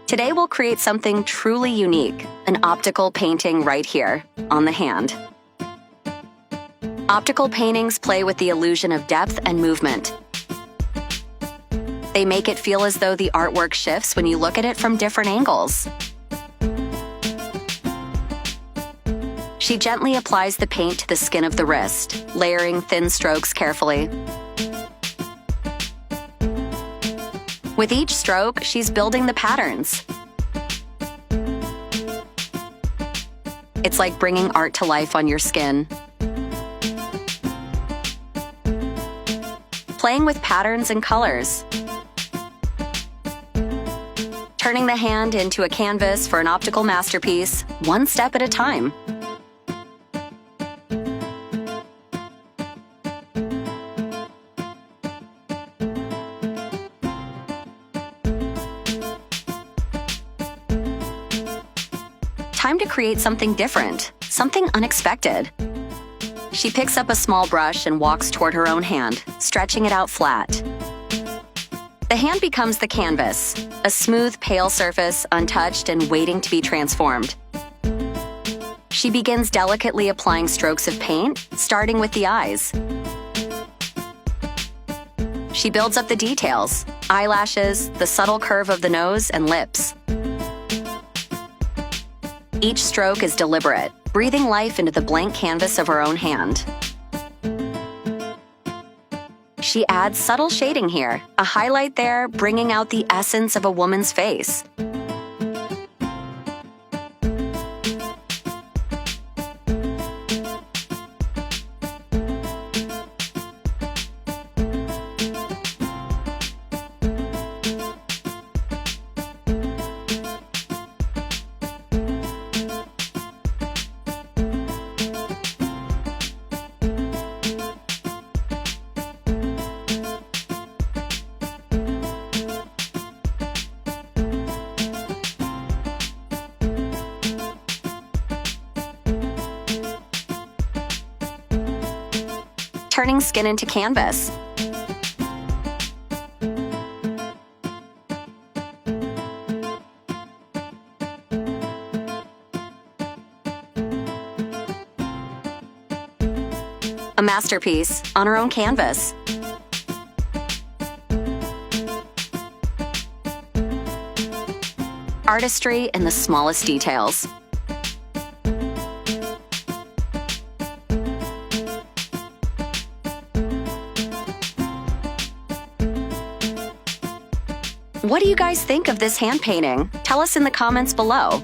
Today we'll create something truly unique, an optical painting right here, on the hand. Optical paintings play with the illusion of depth and movement. They make it feel as though the artwork shifts when you look at it from different angles. She gently applies the paint to the skin of the wrist, layering thin strokes carefully. With each stroke, she's building the patterns. It's like bringing art to life on your skin. Playing with patterns and colors. Turning the hand into a canvas for an optical masterpiece, one step at a time. Time to create something different, something unexpected. She picks up a small brush and walks toward her own hand, stretching it out flat. The hand becomes the canvas, a smooth, pale surface, untouched and waiting to be transformed. She begins delicately applying strokes of paint, starting with the eyes. She builds up the details, eyelashes, the subtle curve of the nose and lips. Each stroke is deliberate, breathing life into the blank canvas of her own hand. She adds subtle shading here, a highlight there, bringing out the essence of a woman's face. Turning skin into canvas. A masterpiece on her own canvas. Artistry in the smallest details. What do you guys think of this hand painting? Tell us in the comments below.